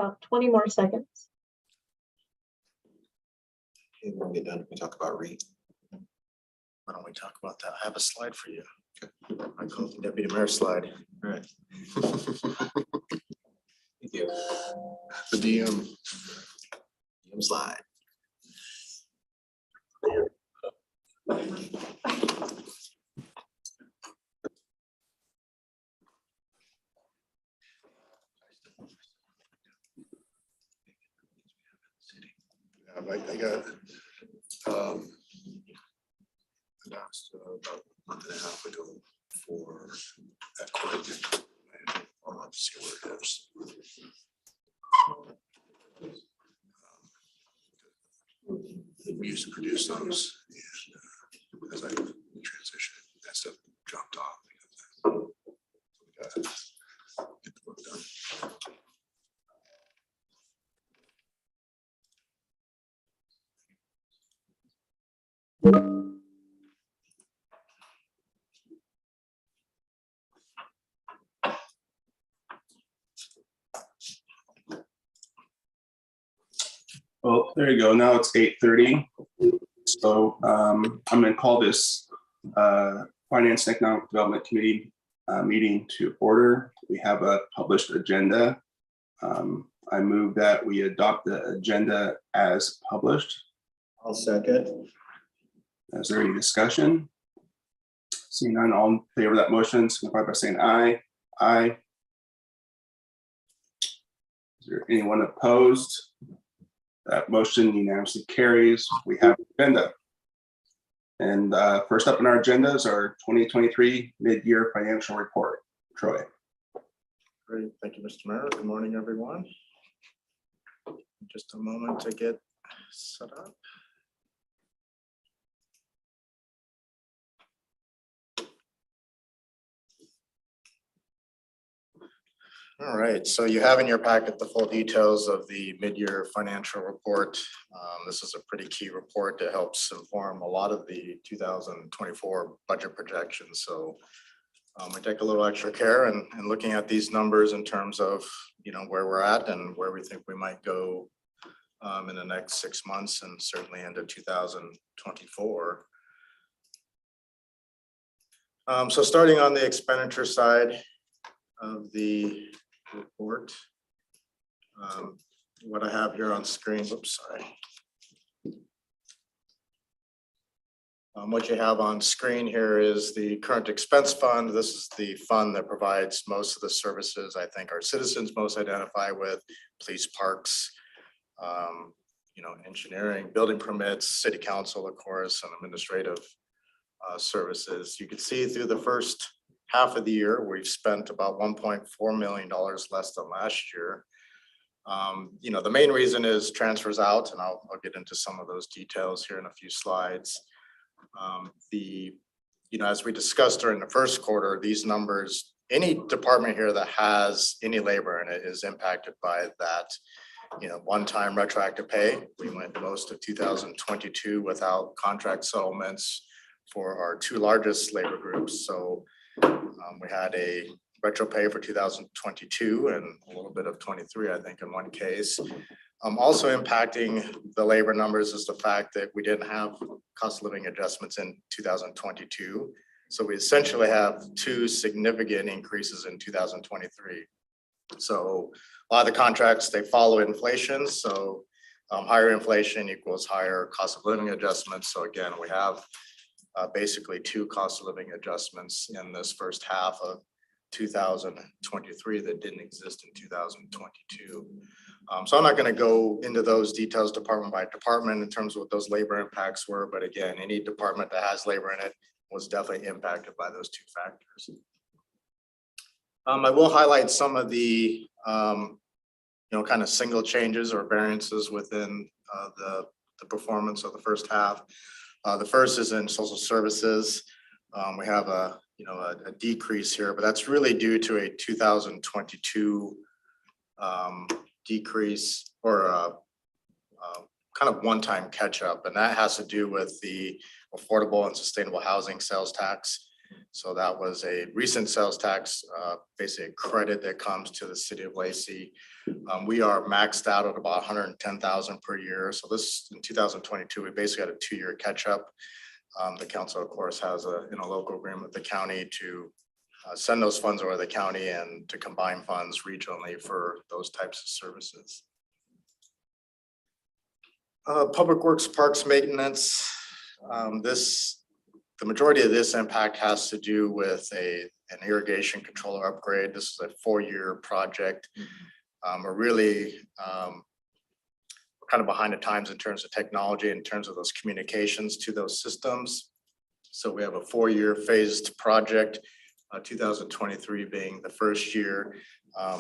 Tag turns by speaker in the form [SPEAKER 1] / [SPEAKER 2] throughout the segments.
[SPEAKER 1] About 20 more seconds.
[SPEAKER 2] Okay, when we get done, we talk about REIT.
[SPEAKER 3] Why don't we talk about that? I have a slide for you. I call it the deputy mayor slide.
[SPEAKER 2] All right. Thank you.
[SPEAKER 3] The DM.
[SPEAKER 2] Slide.
[SPEAKER 3] I got announced about a month and a half ago for Equid. I'll have to see where it is. We used to produce those, and as I transitioned, that stuff dropped off. So we gotta get the work done.
[SPEAKER 4] Well, there you go. Now it's 8:30. So I'm going to call this Finance and Economic Development Committee meeting to order. We have a published agenda. I move that we adopt the agenda as published.
[SPEAKER 3] I'll second.
[SPEAKER 4] Is there any discussion? Seeing none, all in favor of that motion, signify by saying aye. Aye. Is there anyone opposed? That motion unanimously carries. We have an agenda. And first up on our agenda is our 2023 mid-year financial report. Troy.
[SPEAKER 3] Great, thank you, Mr. Mayor. Good morning, everyone. Just a moment to get set up. All right, so you have in your packet the full details of the mid-year financial report. This is a pretty key report that helps inform a lot of the 2024 budget projections. So we take a little extra care in looking at these numbers in terms of, where we're at and where we think we might go in the next 6 months and certainly into 2024. So starting on the expenditure side of the report. What I have here on screen, oops, sorry. What you have on screen here is the current expense fund. This is the fund that provides most of the services I think our citizens most identify with: police, parks, engineering, building permits, city council, of course, and administrative services. You can see through the first half of the year, we've spent about $1.4 million less than last year. The main reason is transfers out, and I'll get into some of those details here in a few slides. As we discussed during the first quarter, these numbers, any department here that has any labor in it is impacted by that, one-time retroactive pay. We went most of 2022 without contract settlements for our two largest labor groups. So we had a retro pay for 2022 and a little bit of 23, I think, in one case. Also impacting the labor numbers is the fact that we didn't have cost of living adjustments in 2022. So we essentially have two significant increases in 2023. So a lot of the contracts, they follow inflation. So higher inflation equals higher cost of living adjustments. So again, we have basically two cost of living adjustments in this first half of 2023 that didn't exist in 2022. So I'm not going to go into those details department by department in terms of what those labor impacts were. But again, any department that has labor in it was definitely impacted by those two factors. I will highlight some of the kind of single changes or variances within the performance of the first half. The first is in social services. We have a decrease here, but that's really due to a 2022 decrease or a kind of one-time catch up. And that has to do with the affordable and sustainable housing sales tax. So that was a recent sales tax, basically a credit that comes to the city of Lacey. We are maxed out at about 110,000 per year. So this in 2022, we basically had a 2-year catch up. The council, of course, has a local agreement with the county to send those funds over to the county and to combine funds regionally for those types of services. Public Works Parks Maintenance. The majority of this impact has to do with an irrigation controller upgrade. This is a 4-year project. We're really kind of behind the times in terms of technology, in terms of those communications to those systems. So we have a 4-year phased project, 2023 being the first year.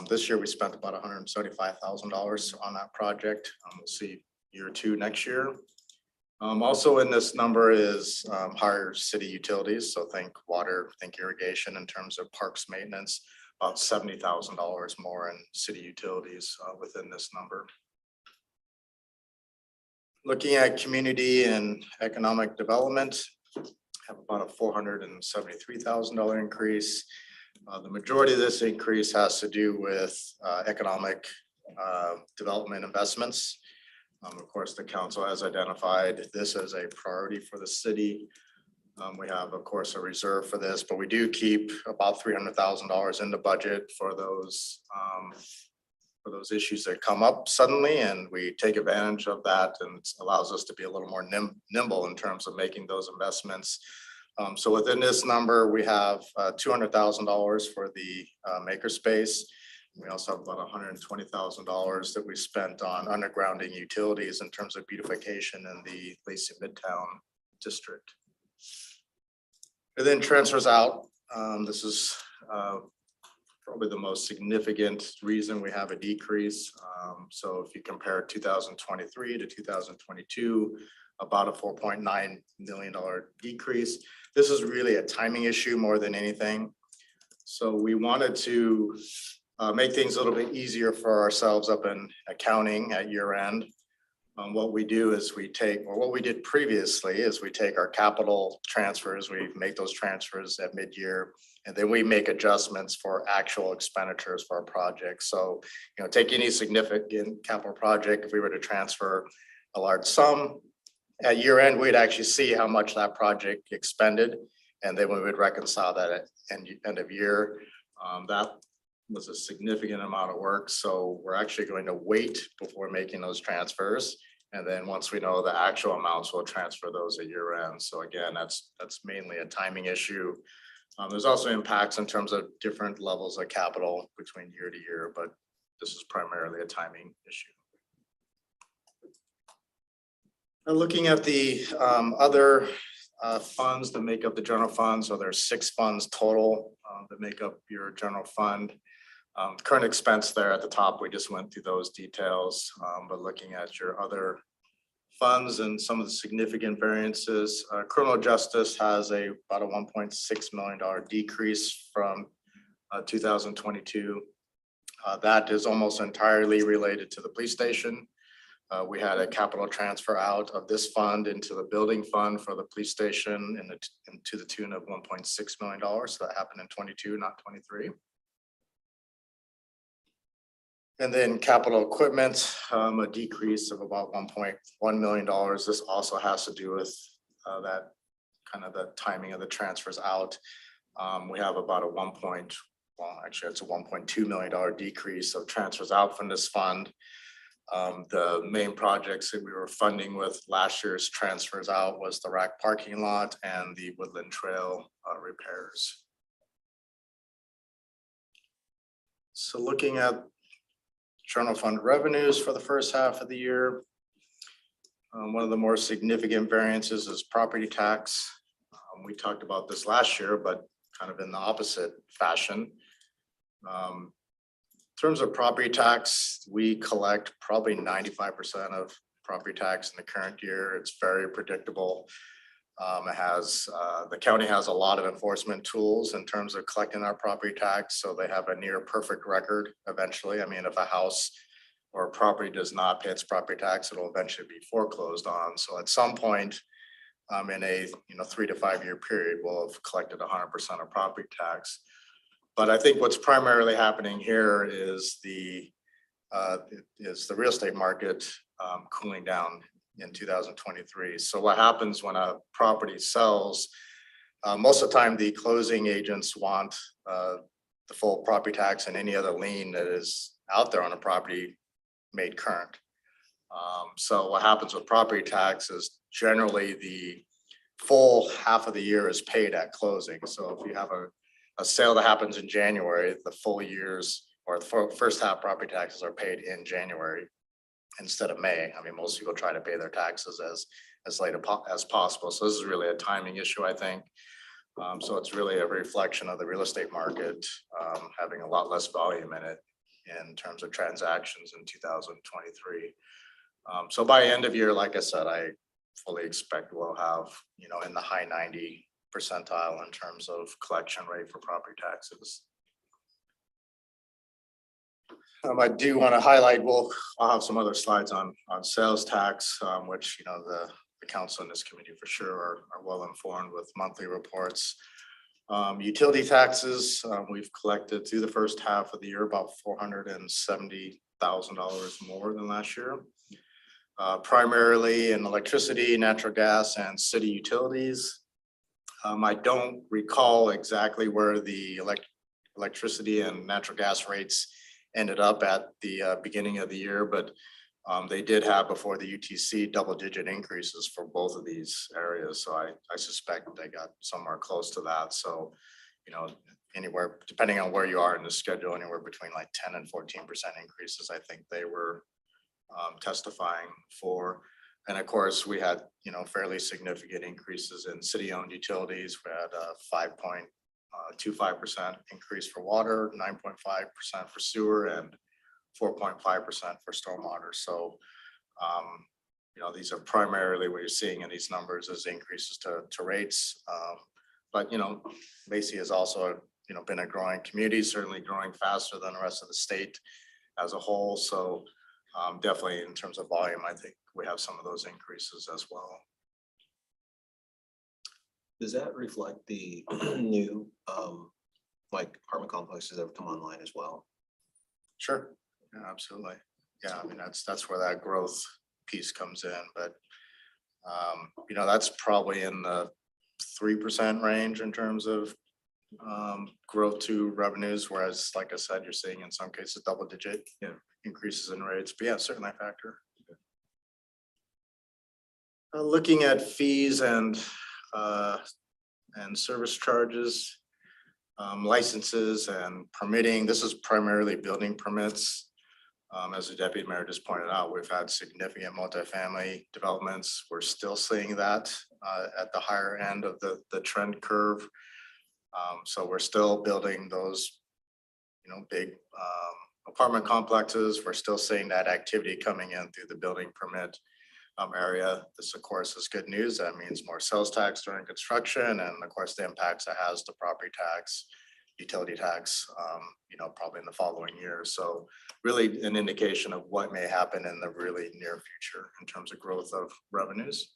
[SPEAKER 3] This year we spent about $175,000 on that project. We'll see year 2 next year. Also in this number is higher city utilities. So think water, think irrigation in terms of parks maintenance, about $70,000 more in city utilities within this number. Looking at community and economic development, have about a $473,000 increase. The majority of this increase has to do with economic development investments. Of course, the council has identified this as a priority for the city. We have, of course, a reserve for this, but we do keep about $300,000 in the budget for those issues that come up suddenly, and we take advantage of that, and it allows us to be a little more nimble in terms of making those investments. So within this number, we have $200,000 for the makerspace. We also have about $120,000 that we spent on undergrounding utilities in terms of beautification in the Lacey Midtown district. And then transfers out. This is probably the most significant reason we have a decrease. So if you compare 2023 to 2022, about a $4.9 million decrease. This is really a timing issue more than anything. So we wanted to make things a little bit easier for ourselves up in accounting at year end. What we do is what we did previously is we take our capital transfers, we make those transfers at mid-year, and then we make adjustments for actual expenditures for our projects. So, take any significant capital project, if we were to transfer a large sum at year end, we'd actually see how much that project expended, and then we would reconcile that at end of year. That was a significant amount of work. So we're actually going to wait before making those transfers. And then once we know the actual amounts, we'll transfer those at year end. So again, that's mainly a timing issue. There's also impacts in terms of different levels of capital between year to year, but this is primarily a timing issue. Now looking at the other funds that make up the general fund. So there's 6 funds total that make up your general fund. Current expense there at the top, we just went through those details, but looking at your other funds and some of the significant variances, criminal justice has about a $1.6 million decrease from 2022. That is almost entirely related to the police station. We had a capital transfer out of this fund into the building fund for the police station to the tune of $1.6 million. So that happened in 22, not 23. And then capital equipment, a decrease of about $1.1 million. This also has to do with that kind of the timing of the transfers out. We have about it's a $1.2 million decrease of transfers out from this fund. The main projects that we were funding with last year's transfers out was the rack parking lot and the Woodland Trail repairs. So looking at general fund revenues for the first half of the year, one of the more significant variances is property tax. We talked about this last year, but kind of in the opposite fashion. In terms of property tax, we collect probably 95% of property tax in the current year. It's very predictable. The county has a lot of enforcement tools in terms of collecting our property tax, so they have a near perfect record eventually. I mean, if a house or a property does not pay its property tax, it'll eventually be foreclosed on. So at some point, in a 3 to 5 year period, will have collected 100% of property tax. But I think what's primarily happening here is the real estate market cooling down in 2023. So what happens when a property sells? Most of the time, the closing agents want the full property tax and any other lien that is out there on a property made current. So what happens with property tax is generally the full half of the year is paid at closing. So if you have a sale that happens in January, the full years or the first half property taxes are paid in January instead of May. I mean, most people try to pay their taxes as late as possible. So this is really a timing issue, I think. So it's really a reflection of the real estate market having a lot less volume in it in terms of transactions in 2023. So by end of year, like I said, I fully expect we'll have, in the high 90 percentile in terms of collection rate for property taxes. I do want to highlight, I'll have some other slides on sales tax, which, the council and this committee for sure are well informed with monthly reports. Utility taxes, we've collected through the first half of the year about $470,000 more than last year. Primarily in electricity, natural gas, and city utilities. I don't recall exactly where the electricity and natural gas rates ended up at the beginning of the year, but they did have before the UTC double-digit increases for both of these areas. So I suspect they got somewhere close to that. So, anywhere, depending on where you are in the schedule, anywhere between like 10 and 14% increases, I think they were testifying for. And of course, we had, fairly significant increases in city-owned utilities. We had a 5.25% increase for water, 9.5% for sewer, and 4.5% for stormwater. So, these are primarily what you're seeing in these numbers as increases to rates. But, Lacey has also, been a growing community, certainly growing faster than the rest of the state as a whole. So definitely in terms of volume, I think we have some of those increases as well.
[SPEAKER 2] Does that reflect the new apartment complexes that have come online as well?
[SPEAKER 3] Sure. Yeah, absolutely. Yeah, I mean, that's where that growth piece comes in, but that's probably in the 3% range in terms of growth to revenues, whereas like I said, you're seeing in some cases double-digit increases in rates, but yeah, certainly a factor. Looking at fees and service charges, licenses and permitting, this is primarily building permits. As the deputy mayor just pointed out, we've had significant multifamily developments. We're still seeing that at the higher end of the trend curve. So we're still building those, big apartment complexes. We're still seeing that activity coming in through the building permit area. This, of course, is good news. That means more sales tax during construction, and of course, the impacts it has to property tax, utility tax, probably in the following year. So really an indication of what may happen in the really near future in terms of growth of revenues.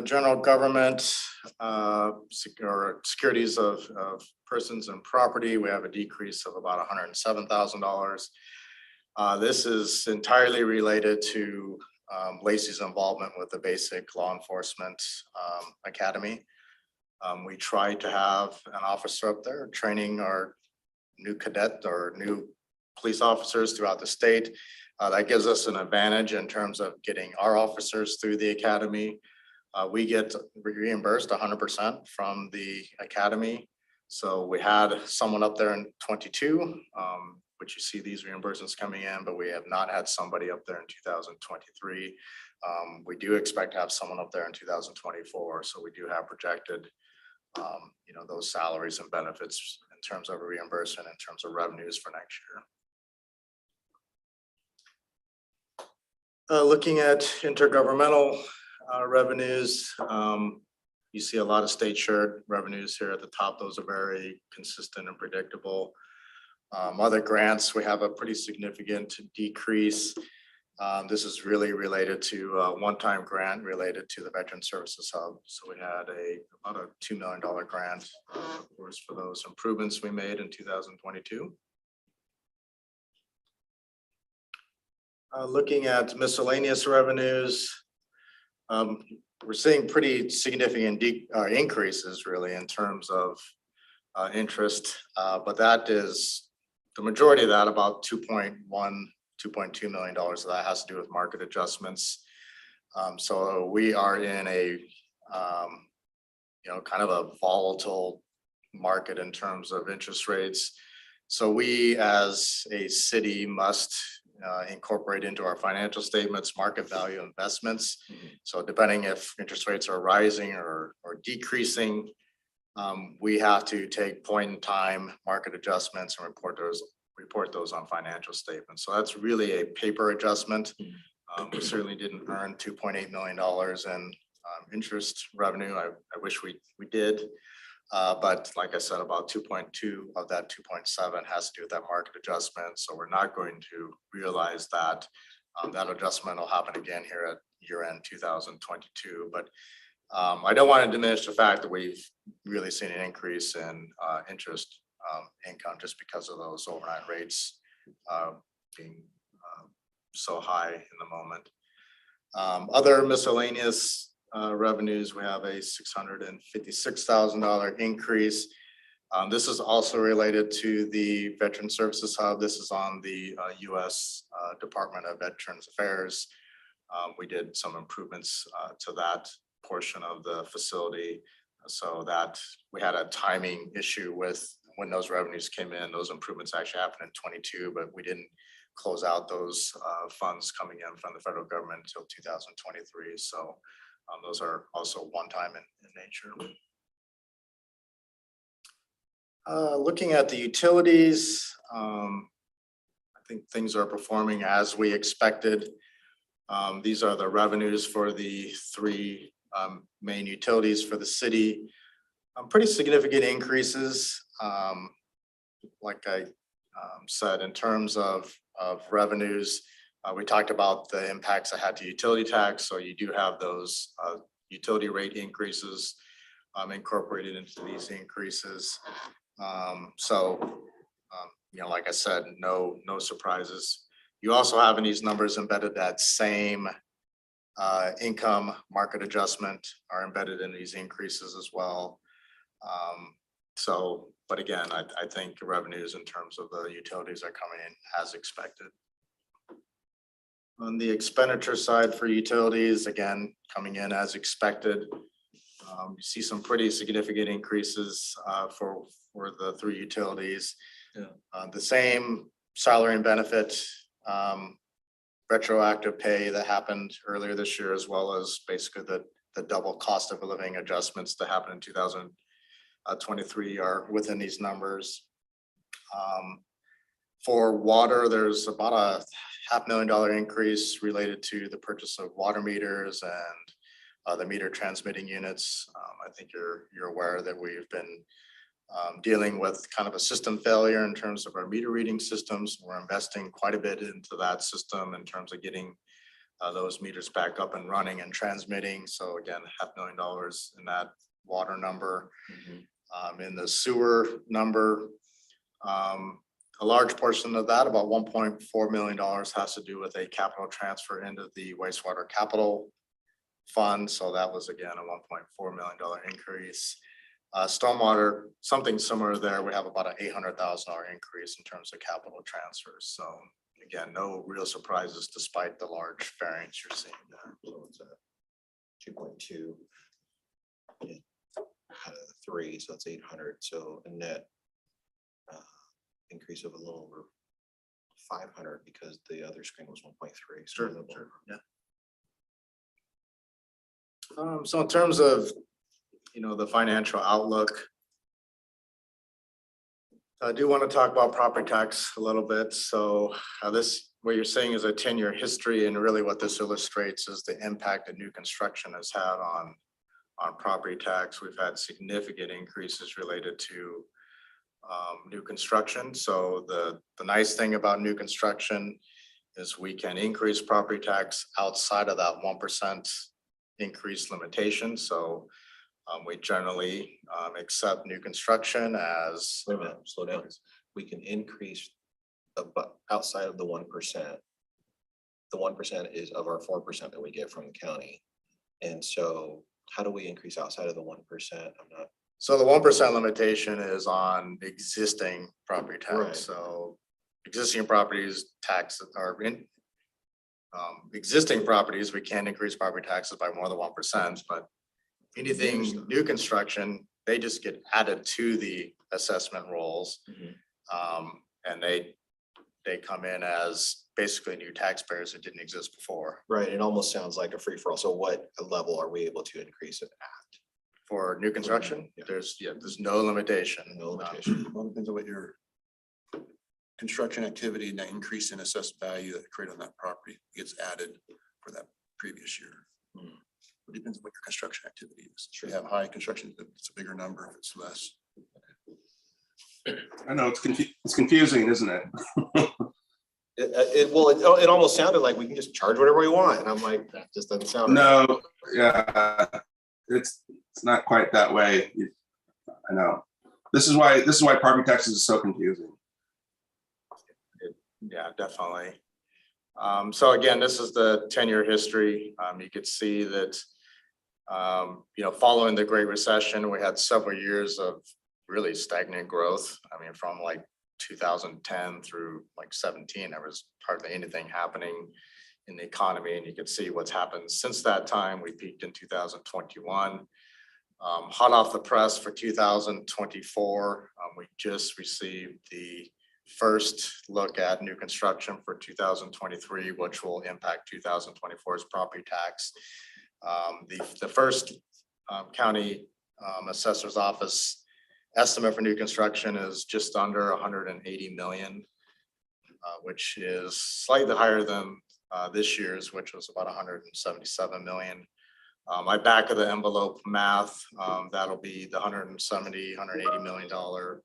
[SPEAKER 3] General government or securities of persons and property, we have a decrease of about $107,000. This is entirely related to Lacey's involvement with the basic law enforcement academy. We tried to have an officer up there training our new cadet or new police officers throughout the state. That gives us an advantage in terms of getting our officers through the academy. We get reimbursed 100% from the academy. So we had someone up there in 22, which you see these reimbursements coming in, but we have not had somebody up there in 2023. We do expect to have someone up there in 2024. So we do have projected those salaries and benefits in terms of reimbursement, in terms of revenues for next year. Looking at intergovernmental revenues, you see a lot of state shared revenues here at the top. Those are very consistent and predictable. Other grants, we have a pretty significant decrease. This is really related to a one-time grant related to the Veteran Services Hub. So we had about a $2 million grant, of course, for those improvements we made in 2022. Looking at miscellaneous revenues, we're seeing pretty significant increases really in terms of interest, but that is the majority of that, about $2.2 million of that has to do with market adjustments. So we are in a kind of a volatile market in terms of interest rates. So we as a city must incorporate into our financial statements market value investments. So depending if interest rates are rising or decreasing, we have to take point in time market adjustments and report those on financial statements. So that's really a paper adjustment. We certainly didn't earn $2.8 million in interest revenue. I wish we did. But like I said, about 2.2 of that 2.7 has to do with that market adjustment. So we're not going to realize that. That adjustment will happen again here at year end 2022. But I don't want to diminish the fact that we've really seen an increase in interest income just because of those overnight rates being so high in the moment. Other miscellaneous revenues, we have a $656,000 increase. This is also related to the Veteran Services Hub. This is on the U.S. Department of Veterans Affairs. We did some improvements to that portion of the facility, so that we had a timing issue with when those revenues came in. Those improvements actually happened in 22, but we didn't close out those funds coming in from the federal government until 2023. So those are also one-time in nature. Looking at the utilities, I think things are performing as we expected. These are the revenues for the three main utilities for the city. Pretty significant increases. Like I said, in terms of revenues, we talked about the impacts I had to utility tax. So you do have those utility rate increases incorporated into these increases. Like I said, no surprises. You also have in these numbers embedded that same income market adjustment are embedded in these increases as well. But again, I think revenues in terms of the utilities are coming in as expected. On the expenditure side for utilities, again, coming in as expected. You see some pretty significant increases for the three utilities. The same salary and benefit retroactive pay that happened earlier this year, as well as basically the double cost of living adjustments that happened in 2023 are within these numbers. For water, there's about a $500,000 increase related to the purchase of water meters and the meter transmitting units. I think you're aware that we've been dealing with kind of a system failure in terms of our meter reading systems. We're investing quite a bit into that system in terms of getting those meters back up and running and transmitting. So again, $500,000 in that water number. In the sewer number, a large portion of that, about $1.4 million, has to do with a capital transfer into the wastewater capital fund. So that was again a $1.4 million increase. Stormwater, something similar there. We have about an $800,000 increase in terms of capital transfers. So again, no real surprises despite the large variance you're seeing there.
[SPEAKER 2] So it's a 2.2 out of the 3, so it's 800. So a net increase of a little over 500 because the other screen was 1.3.
[SPEAKER 3] Sure. Yeah. So in terms of the financial outlook, I do want to talk about property tax a little bit. So what you're saying is a 10-year history, and really what this illustrates is the impact that new construction has had on property tax. We've had significant increases related to new construction. So the nice thing about new construction is we can increase property tax outside of that 1% increase limitation. So we generally accept new construction as.
[SPEAKER 2] Wait a minute, slow down. We can increase outside of the 1%. The 1% is of our 4% that we get from the county. And so how do we increase outside of the 1%? I'm not.
[SPEAKER 3] So the 1% limitation is on existing property
[SPEAKER 2] Right.
[SPEAKER 3] tax. So existing properties tax are in. Existing properties, we can't increase property taxes by more than 1%, but anything new construction, they just get added to the assessment rolls. And they come in as basically new taxpayers that didn't exist before.
[SPEAKER 2] Right, it almost sounds like a free for all. So what level are we able to increase it at?
[SPEAKER 3] For new construction,
[SPEAKER 2] Yeah.
[SPEAKER 3] there's no limitation.
[SPEAKER 2] No limitation.
[SPEAKER 1] Well, depends on what your construction activity and the increase in assessed value that created on that property gets added for that previous year. It depends on what your construction activity is. If you have high construction, it's a bigger number. If it's less,
[SPEAKER 4] I know it's confusing, isn't it?
[SPEAKER 2] It almost sounded like we can just charge whatever we want. And I'm like, that just doesn't sound. right.
[SPEAKER 4] No, yeah, it's not quite that way. I know. This is why property taxes is so confusing.
[SPEAKER 3] Yeah, definitely. So again, this is the 10-year history. You could see that, following the Great Recession, we had several years of really stagnant growth. I mean, from like 2010 through like 17, there was hardly anything happening in the economy, and you can see what's happened since that time. We peaked in 2021. Hot off the press for 2024, we just received the first look at new construction for 2023, which will impact 2024's property tax. The first county assessor's office estimate for new construction is just under 180 million, which is slightly higher than this year's, which was about 177 million. My back of the envelope math, that'll be the 180 million dollar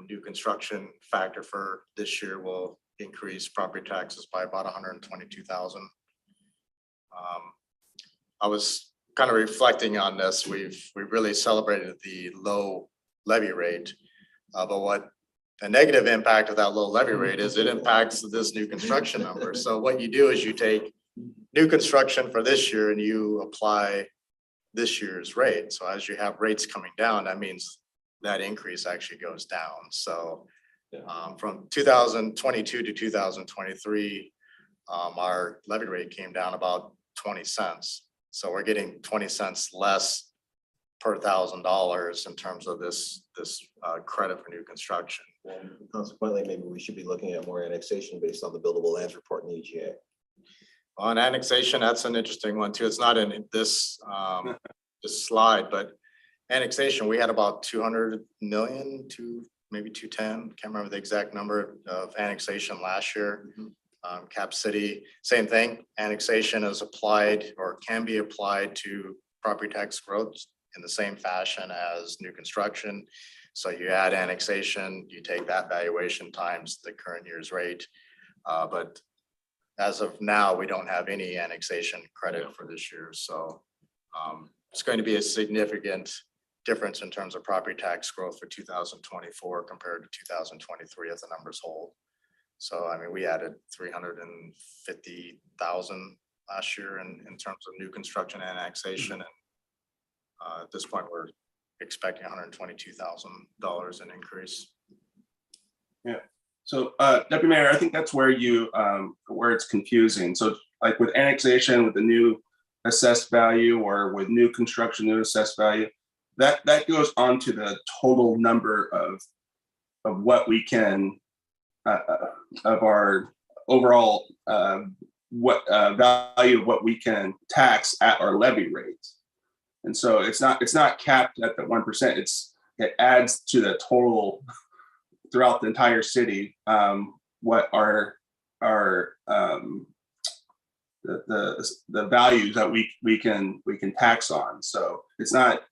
[SPEAKER 3] new construction factor for this year will increase property taxes by about 122,000. I was kind of reflecting on this. We've really celebrated the low levy rate, but what the negative impact of that low levy rate is it impacts this new construction number. So what you do is you take new construction for this year and you apply this year's rate. So as you have rates coming down, that means that increase actually goes down. So from 2022 to 2023, our levy rate came down about 20 cents. So we're getting 20 cents less per $1,000 in terms of this credit for new construction.
[SPEAKER 2] And consequently, maybe we should be looking at more annexation based on the buildable lands report in the EGA.
[SPEAKER 3] On annexation, that's an interesting one too. It's not in this slide, but annexation, we had about 200 million to maybe 210. Can't remember the exact number of annexation last year. Cap City, same thing. Annexation is applied or can be applied to property tax growth in the same fashion as new construction. So you add annexation, you take that valuation times the current year's rate. But as of now, we don't have any annexation credit for this year. So it's going to be a significant difference in terms of property tax growth for 2024 compared to 2023 as the numbers hold. So, I mean, we added 350,000 last year in terms of new construction and annexation. And at this point, we're expecting $122,000 in increase.
[SPEAKER 4] Yeah. So Deputy Mayor, I think that's where where it's confusing. So like with annexation, with the new assessed value, or with new construction, new assessed value, that goes on to the total number of what we can of our overall value of what we can tax at our levy rate. And so it's not capped at the 1%. It adds to the total throughout the entire city, what are the values that we can tax on. So it's not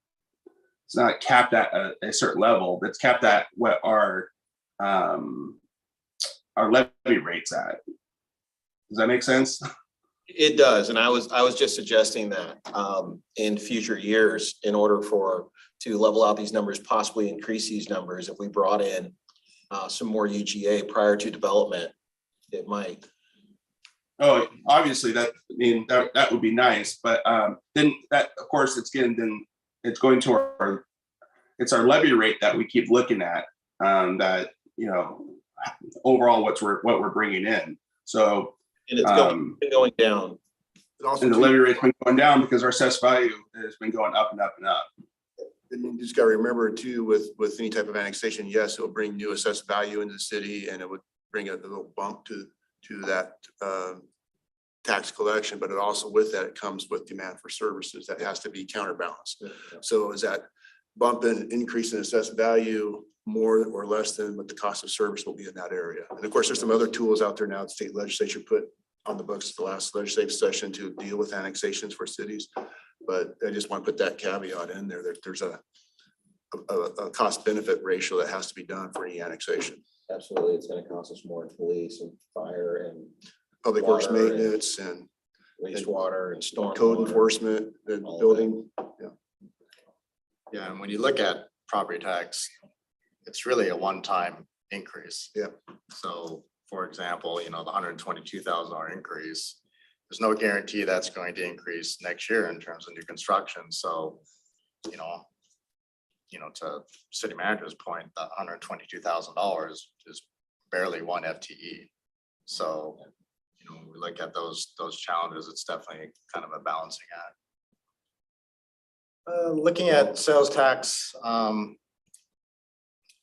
[SPEAKER 4] capped at a certain level. It's capped at what our levy rates at. Does that make sense?
[SPEAKER 2] It does, and I was just suggesting that in future years, in order to level out these numbers, possibly increase these numbers, if we brought in some more UGA prior to development, it might.
[SPEAKER 4] Oh, obviously that, I mean, that would be nice, but then that, of course, it's going to it's our levy rate that we keep looking at, that, overall what we're bringing in. So,
[SPEAKER 2] And it's going down.
[SPEAKER 1] But also
[SPEAKER 4] and the
[SPEAKER 1] too,
[SPEAKER 4] levy rate's been going down because our assessed value has been going up and up and up.
[SPEAKER 1] and you just gotta remember too, with any type of annexation, yes, it'll bring new assessed value into the city and it would bring a little bump to that tax collection, but it also with that, it comes with demand for services that has to be counterbalanced. So is that bump in increase in assessed value more or less than what the cost of service will be in that area? And of course, there's some other tools out there now the state legislature put on the books the last legislative session to deal with annexations for cities. But I just want to put that caveat in there, that there's a cost benefit ratio that has to be done for any annexation.
[SPEAKER 2] Absolutely, it's gonna cost us more in police and fire and
[SPEAKER 1] Public works
[SPEAKER 2] Water and
[SPEAKER 1] maintenance and
[SPEAKER 2] wastewater and storm.
[SPEAKER 1] code enforcement and
[SPEAKER 2] all of
[SPEAKER 1] building.
[SPEAKER 3] Yeah, and when you look at property tax, it's really a one-time increase.
[SPEAKER 1] Yep.
[SPEAKER 3] So, for example, the $122,000 increase, there's no guarantee that's going to increase next year in terms of new construction. So, to city manager's point, the $122,000 is barely one FTE. So, when we look at those challenges, it's definitely kind of a balancing act. Looking at sales tax,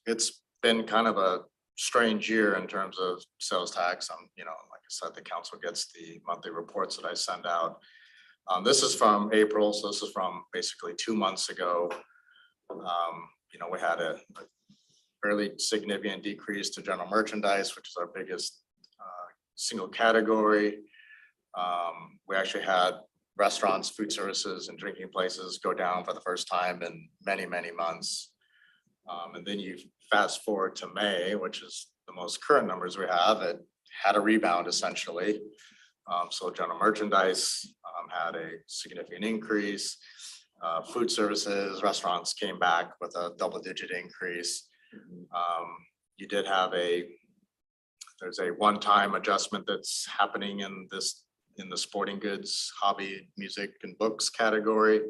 [SPEAKER 3] it's been kind of a strange year in terms of sales tax. Like I said, the council gets the monthly reports that I send out. This is from April, so this is from basically 2 months ago. We had a fairly significant decrease to general merchandise, which is our biggest single category. We actually had restaurants, food services, and drinking places go down for the first time in many, many months. And then you fast forward to May, which is the most current numbers we have, it had a rebound essentially. So general merchandise had a significant increase. Food services, restaurants came back with a double-digit increase. You did have there's a one-time adjustment that's happening in the sporting goods, hobby, music, and books category,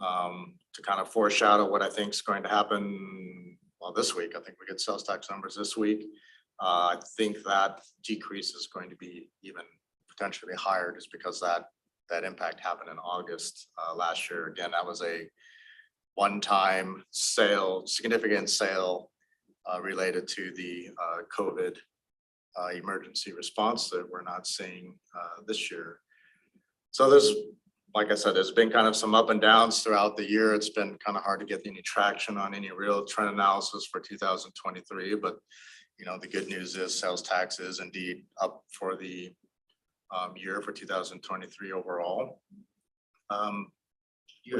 [SPEAKER 3] to kind of foreshadow what I think is going to happen. Well, this week, I think we get sales tax numbers this week. I think that decrease is going to be even potentially higher just because that impact happened in August last year. Again, that was a one-time sale, significant sale related to the COVID emergency response that we're not seeing this year. So like I said, there's been kind of some up and downs throughout the year. It's been kind of hard to get any traction on any real trend analysis for 2023, but the good news is sales tax is indeed up for the year for 2023 overall.
[SPEAKER 2] Are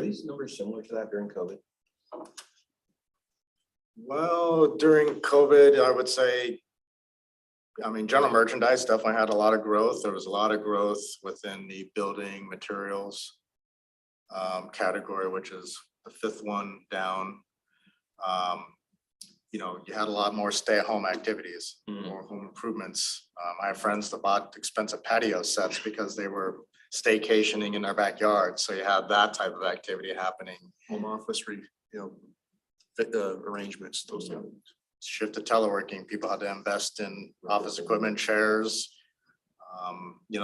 [SPEAKER 2] these numbers similar to that during COVID?
[SPEAKER 3] Well, during COVID, I would say, general merchandise definitely had a lot of growth. There was a lot of growth within the building materials category, which is the fifth one down. You had a lot more stay-at-home activities, more home improvements. I have friends that bought expensive patio sets because they were staycationing in their backyard. So you had that type of activity happening.
[SPEAKER 1] Home office, arrangements, those things.
[SPEAKER 3] Shift to teleworking, people had to invest in office equipment, chairs.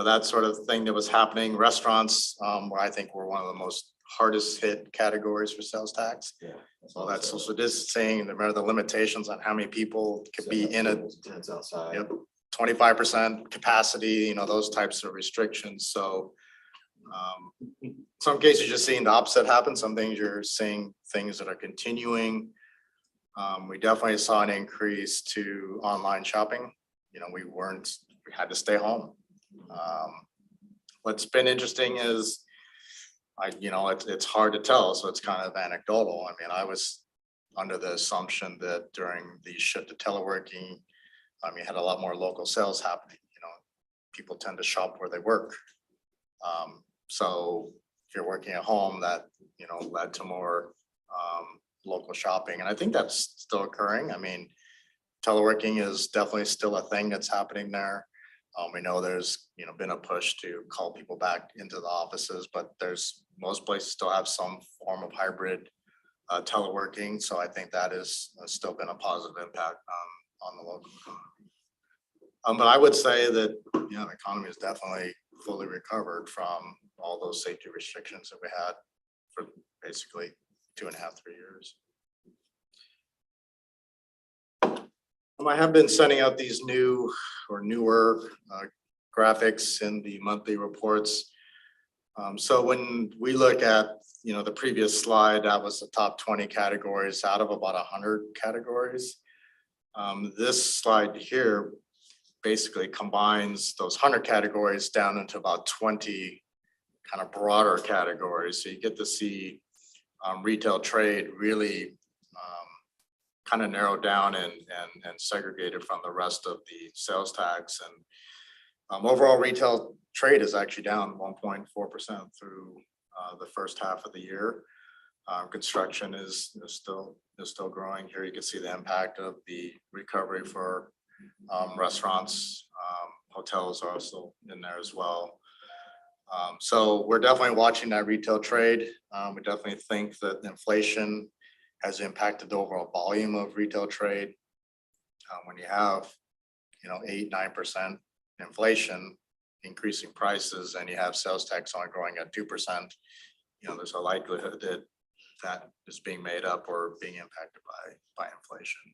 [SPEAKER 3] That sort of thing that was happening. Restaurants, where I think were one of the most hardest hit categories for sales tax.
[SPEAKER 2] Yeah.
[SPEAKER 3] Well, that's also distancing, and remember the limitations on how many people could be in a
[SPEAKER 2] Tents outside.
[SPEAKER 3] Yep, 25% capacity, those types of restrictions. So some cases you're seeing the opposite happen. Some things you're seeing things that are continuing. We definitely saw an increase to online shopping. We had to stay home. What's been interesting is it's hard to tell, so it's kind of anecdotal. I was under the assumption that during the shift to teleworking, you had a lot more local sales happening. people tend to shop where they work. So if you're working at home, that, you know, led to more local shopping. And I think that's still occurring. I mean, teleworking is definitely still a thing that's happening there. We know there's, you know, been a push to call people back into the offices, but most places still have some form of hybrid teleworking. So I think that has still been a positive impact on the local economy. But I would say that, you know, the economy is definitely fully recovered from all those safety restrictions that we had for basically 2.5, 3 years. I have been sending out these new or newer graphics in the monthly reports. So when we look at, you know, the previous slide, that was the top 20 categories out of about 100 categories. This slide here basically combines those 100 categories down into about 20 kind of broader categories. So you get to see retail trade really kind of narrowed down and segregated from the rest of the sales tax. And overall retail trade is actually down 1.4% through the first half of the year. Construction is still growing. Here you can see the impact of the recovery for restaurants. Hotels are also in there as well. So we're definitely watching that retail trade. We definitely think that inflation has impacted the overall volume of retail trade. When you have, you know, 8-9% inflation, increasing prices, and you have sales tax only growing at 2%, you know, there's a likelihood that that is being made up or being impacted by inflation.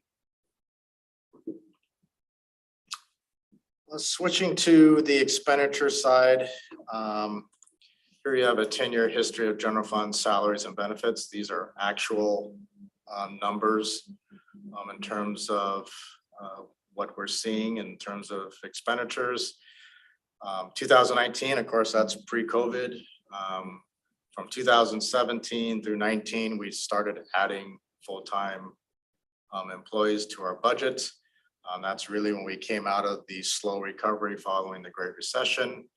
[SPEAKER 3] Switching to the expenditure side, here you have a 10-year history of general fund salaries and benefits. These are actual numbers in terms of what we're seeing in terms of expenditures. 2019, of course, that's pre-COVID. From 2017 through 19, we started adding full-time employees to our budget. That's really when we came out of the slow recovery following the Great Recession.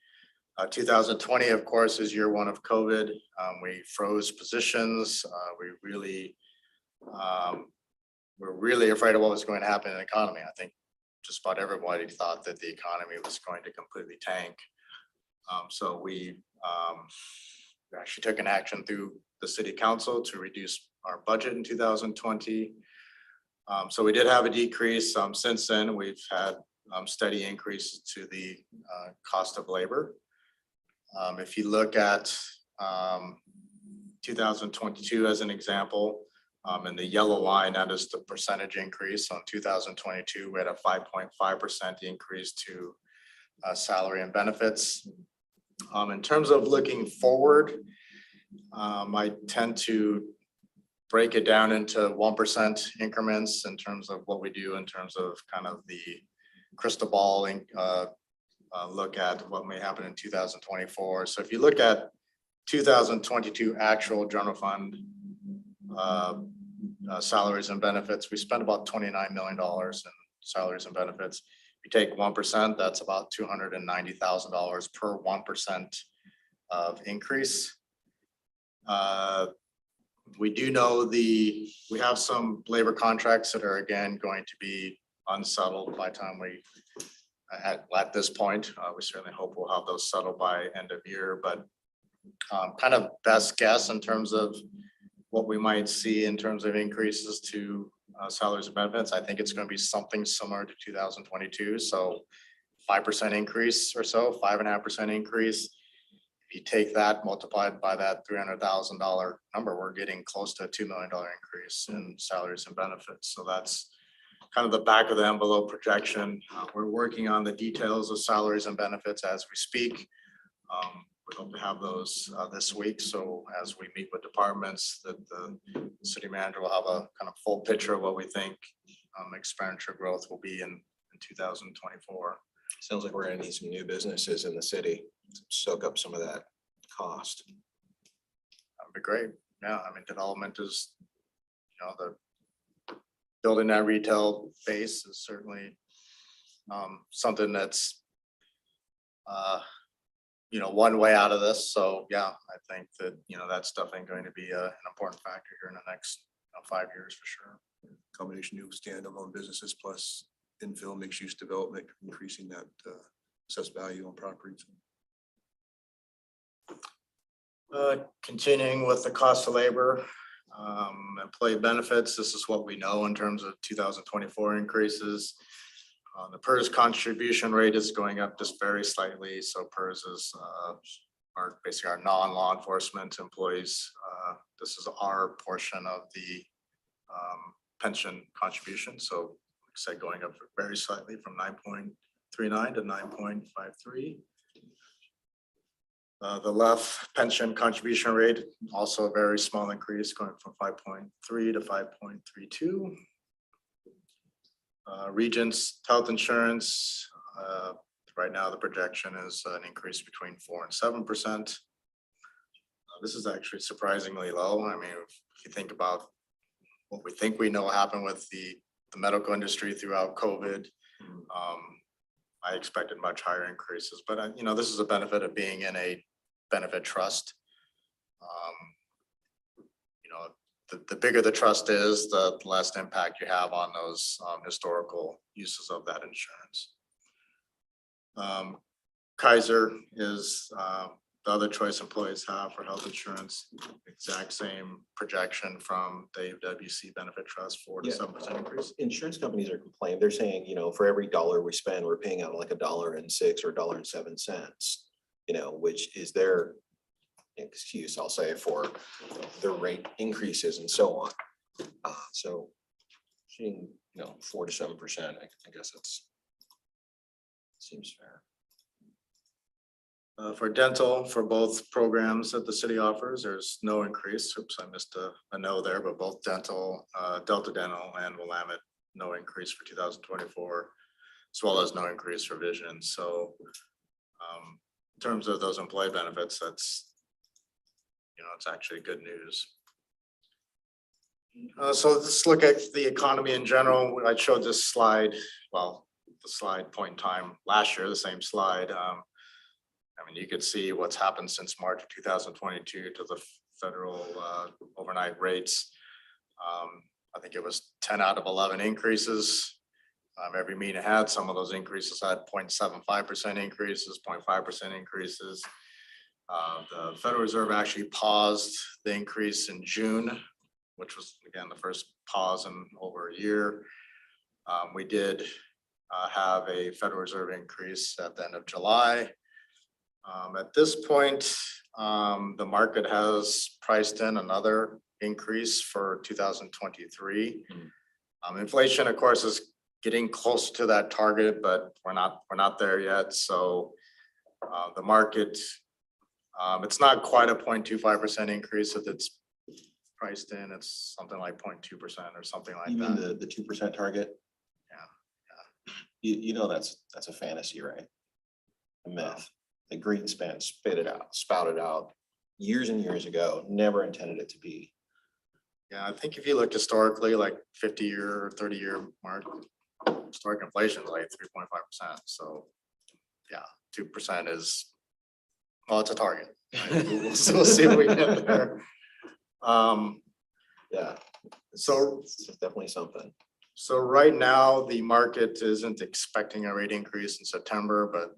[SPEAKER 3] 2020, of course, is year one of COVID. We froze positions. We're really afraid of what was going to happen in the economy. I think just about everybody thought that the economy was going to completely tank. So we actually took an action through the city council to reduce our budget in 2020. So we did have a decrease. Since then, we've had steady increases to the cost of labor. If you look at 2022 as an example, and the yellow line, that is the percentage increase. On 2022, we had a 5.5% increase to salary and benefits. In terms of looking forward, I tend to break it down into 1% increments in terms of what we do in terms of kind of the crystal ball and look at what may happen in 2024. So if you look at 2022 actual general fund salaries and benefits, we spent about $29 million in salaries and benefits. If you take 1%, that's about $290,000 per 1% of increase. We do know we have some labor contracts that are again going to be unsettled by the time we at this point. We certainly hope we'll have those settled by end of year, but kind of best guess in terms of what we might see in terms of increases to salaries and benefits. I think it's going to be something similar to 2022. So 5% increase or so, 5.5% increase. If you take that multiplied by that $300,000 number, we're getting close to a $2 million increase in salaries and benefits. So that's kind of the back of the envelope projection. We're working on the details of salaries and benefits as we speak. We hope to have those this week. So as we meet with departments, that the city manager will have a kind of full picture of what we think expenditure growth will be in 2024.
[SPEAKER 2] Sounds like we're gonna need some new businesses in the city to soak up some of that cost.
[SPEAKER 3] That'd be great. Yeah, I mean, development is, you know, the building that retail base is certainly something that's one way out of this. So yeah, I think that, that's definitely going to be an important factor here in the next 5 years for sure.
[SPEAKER 1] Combination new standalone businesses plus infill mixed use development, increasing that assessed value on properties.
[SPEAKER 3] Continuing with the cost of labor, employee benefits, this is what we know in terms of 2024 increases. The PERS contribution rate is going up just very slightly. So PERS is basically our non-law enforcement employees. This is our portion of the pension contribution. So like I said, going up very slightly from 9.39 to 9.53. The left pension contribution rate, also a very small increase, going from 5.3 to 5.32. Regents health insurance, right now the projection is an increase between 4% and 7%. This is actually surprisingly low. I mean, if you think about what we think we know happened with the medical industry throughout COVID, I expected much higher increases, but this is a benefit of being in a benefit trust. The bigger the trust is, the less impact you have on those historical uses of that insurance. Kaiser is the other choice employees have for health insurance, exact same projection from the WC Benefit Trust, 4 to 7% increase.
[SPEAKER 2] Insurance companies are complaining. They're saying, for every dollar we spend, we're paying out like $1.06 or $1.07, which is their excuse, I'll say, for their rate increases and so on. So seeing, 4 to 7%, I guess that's seems fair.
[SPEAKER 3] For dental, for both programs that the city offers, there's no increase. Oops, I missed a no there, but both dental, Delta Dental and Willamette, no increase for 2024, as well as no increase for vision. So in terms of those employee benefits, that's, it's actually good news. So let's look at the economy in general. I showed this slide, well, the slide point in time last year, the same slide. You could see what's happened since March of 2022 to the federal overnight rates. I think it was 10 out of 11 increases. Every meeting had some of those increases had 0.75% increases, 0.5% increases. The Federal Reserve actually paused the increase in June, which was again the first pause in over a year. We did have a Federal Reserve increase at the end of July. At this point, the market has priced in another increase for 2023. Inflation, of course, is getting close to that target, but we're not there yet. So the market, it's not quite a 0.25% increase. If it's priced in, it's something like 0.2% or something like
[SPEAKER 2] You
[SPEAKER 3] that.
[SPEAKER 2] mean the 2% target? Yeah. That's a fantasy, right? A myth. The Greenspan spouted out years and years ago, never intended it to be.
[SPEAKER 3] Yeah, I think if you look historically, like 50-year or 30-year mark, historic inflation is like 3.5%. So yeah, 2% is, well, it's a target. Right? We'll see if we get there.
[SPEAKER 2] Yeah.
[SPEAKER 3] So
[SPEAKER 2] It's definitely something.
[SPEAKER 3] So right now, the market isn't expecting a rate increase in September, but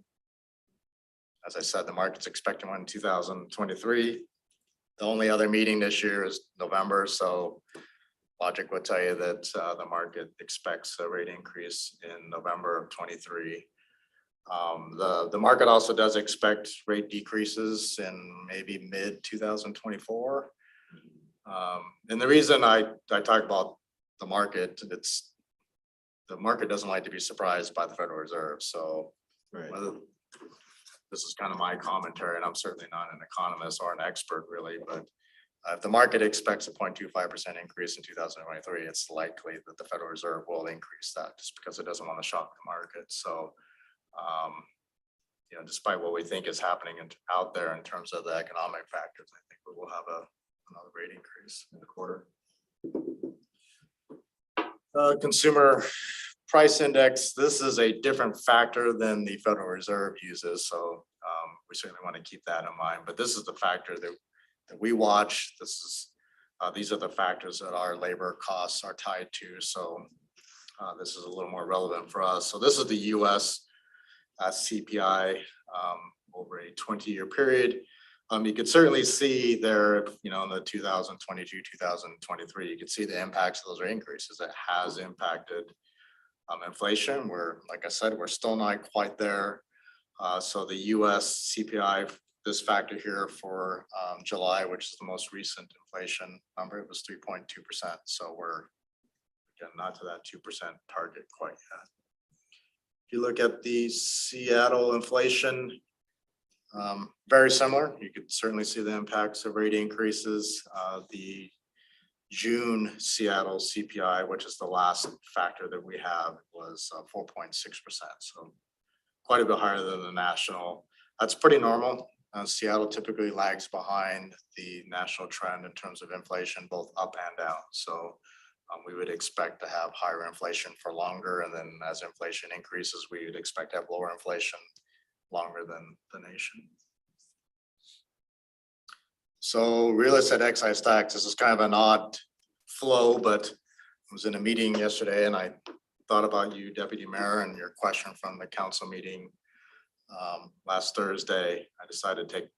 [SPEAKER 3] as I said, the market's expecting one in 2023. The only other meeting this year is November, so logic would tell you that the market expects a rate increase in November of 23. The market also does expect rate decreases in maybe mid 2024. And the reason I talk about the market, the market doesn't like to be surprised by the Federal Reserve. So
[SPEAKER 2] Right.
[SPEAKER 3] whether this is kind of my commentary, and I'm certainly not an economist or an expert really, but if the market expects a 0.25% increase in 2023, it's likely that the Federal Reserve will increase that just because it doesn't want to shock the market. So, despite what we think is happening out there in terms of the economic factors, I think we will have another rate increase in the quarter. Consumer price index, this is a different factor than the Federal Reserve uses, so we certainly want to keep that in mind. But this is the factor that we watch. These are the factors that our labor costs are tied to. So this is a little more relevant for us. So this is the US CPI over a 20-year period. You could certainly see there, in the 2022, 2023, you could see the impacts of those increases that has impacted inflation. Like I said, we're still not quite there. So the US CPI, this factor here for July, which is the most recent inflation number, it was 3.2%. So we're again not to that 2% target quite yet. If you look at the Seattle inflation, very similar. You could certainly see the impacts of rate increases. The June Seattle CPI, which is the last factor that we have, was 4.6%. So quite a bit higher than the national. That's pretty normal. Seattle typically lags behind the national trend in terms of inflation, both up and down. So we would expect to have higher inflation for longer. And then as inflation increases, we would expect to have lower inflation longer than the nation. So real estate excise tax, this is kind of an odd flow, but I was in a meeting yesterday and I thought about you, Deputy Mayor, and your question from the council meeting last Thursday. I decided to take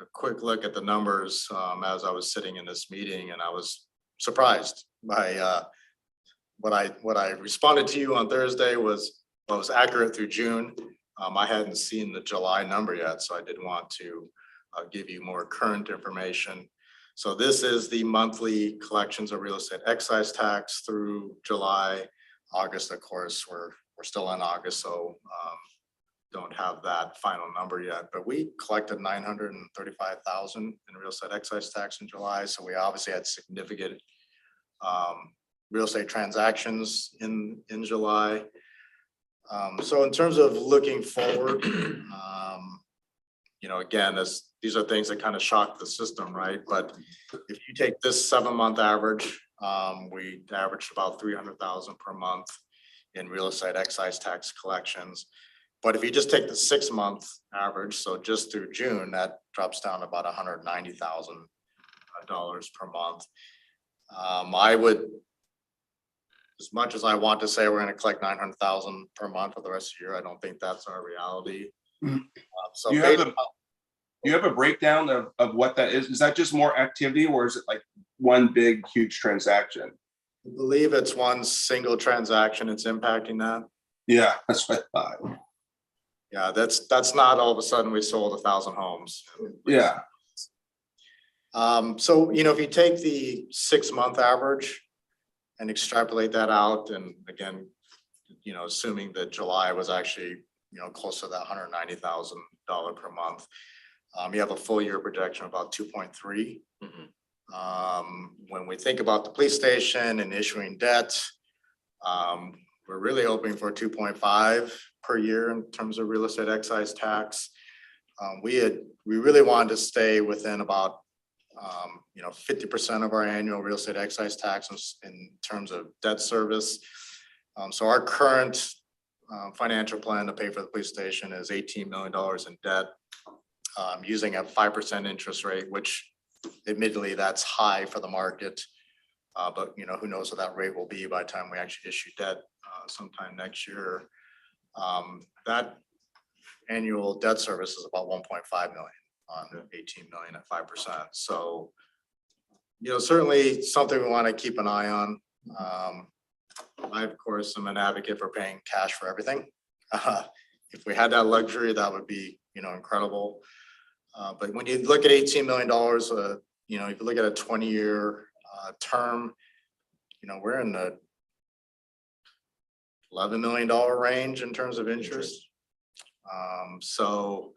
[SPEAKER 3] a quick look at the numbers as I was sitting in this meeting, and I was surprised by what I responded to you on Thursday was accurate through June. I hadn't seen the July number yet, so I did want to give you more current information. So this is the monthly collections of real estate excise tax through July. August, of course, we're still in August, so don't have that final number yet, but we collected 935,000 in real estate excise tax in July. So we obviously had significant real estate transactions in July. So in terms of looking forward, again, these are things that kind of shock the system, right? But if you take this 7-month average, we averaged about 300,000 per month in real estate excise tax collections. But if you just take the 6-month average, so just through June, that drops down to about $190,000 per month. I would, as much as I want to say we're going to collect 900,000 per month for the rest of the year, I don't think that's our reality. So
[SPEAKER 4] You have a breakdown of what that is? Is that just more activity, or is it like one big, huge transaction?
[SPEAKER 3] I believe it's one single transaction that's impacting that.
[SPEAKER 4] Yeah, that's what I thought.
[SPEAKER 3] Yeah, that's not all of a sudden we sold 1,000 homes.
[SPEAKER 4] Yeah.
[SPEAKER 3] So, if you take the 6-month average and extrapolate that out, and again, assuming that July was actually, close to that $190,000 per month, you have a full year projection of about 2.3. When we think about the police station and issuing debt, we're really hoping for 2.5 per year in terms of real estate excise tax. We really wanted to stay within about 50% of our annual real estate excise taxes in terms of debt service. So our current financial plan to pay for the police station is $18 million in debt, using a 5% interest rate, which admittedly that's high for the market. But who knows what that rate will be by the time we actually issue debt sometime next year. That annual debt service is about 1.5 million on 18 million at 5%. So, certainly something we want to keep an eye on. I, of course, am an advocate for paying cash for everything. If we had that luxury, that would be, incredible. But when you look at $18 million, if you look at a 20-year term, we're in the $11 million range in terms of interest. So,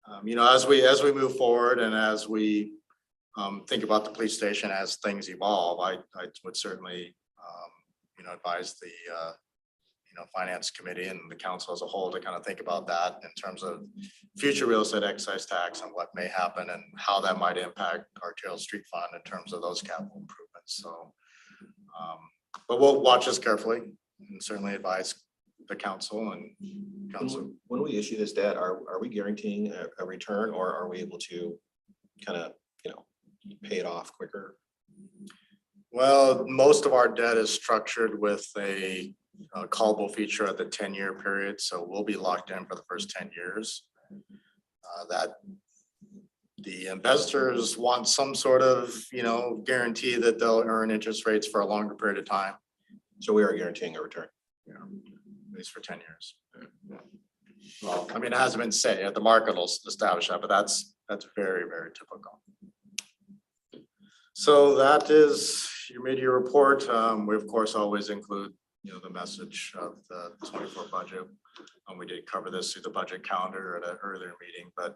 [SPEAKER 3] as we move forward and as we think about the police station as things evolve, I would certainly, advise the, finance committee and the council as a whole to kind of think about that in terms of future real estate excise tax and what may happen and how that might impact our Arterial Street Fund in terms of those capital improvements. So, but we'll watch this carefully. and certainly advise the council and council.
[SPEAKER 2] When we issue this debt, are we guaranteeing a return, or are we able to kind of, pay it off quicker?
[SPEAKER 3] Well, most of our debt is structured with a callable feature at the 10-year period, so we'll be locked in for the first 10 years. That the investors want some sort of, guarantee that they'll earn interest rates for a longer period of time,
[SPEAKER 2] So we are guaranteeing a return.
[SPEAKER 3] at least for 10 years. Well, I mean, it hasn't been set yet. The market will establish that, but that's very, very typical. So that is your mid-year report. We of course always include, the message of the 24 budget. We did cover this through the budget calendar at an earlier meeting, but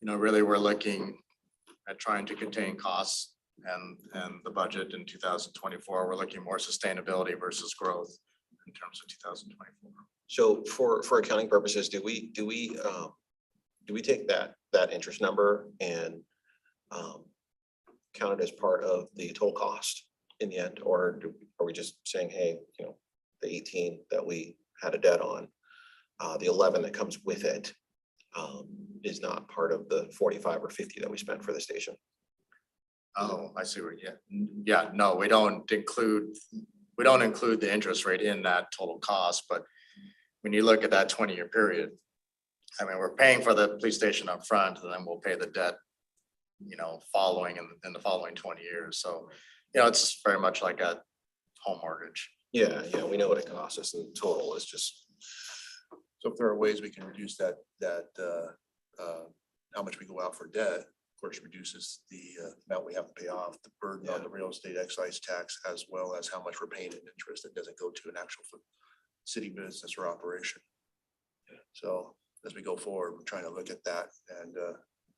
[SPEAKER 3] really we're looking at trying to contain costs and the budget in 2024. We're looking more sustainability versus growth in terms of 2024.
[SPEAKER 2] So for accounting purposes, do we take that interest number and count it as part of the total cost in the end, or are we just saying, hey, the 18 that we had a debt on, the 11 that comes with it is not part of the 45 or 50 that we spent for the station?
[SPEAKER 3] Oh, I see where, yeah, no, we don't include the interest rate in that total cost, but when you look at that 20-year period, I mean, we're paying for the police station up front, and then we'll pay the debt, following in the following 20 years. So, it's very much like a home mortgage.
[SPEAKER 2] Yeah, we know what it costs us, and the total is just,
[SPEAKER 1] So if there are ways we can reduce that, how much we go out for debt, of course, reduces the amount we have to pay off, the burden on the real estate excise tax, as well as how much we're paying in interest that doesn't go to an actual city business or operation. So as we go forward, we're trying to look at that and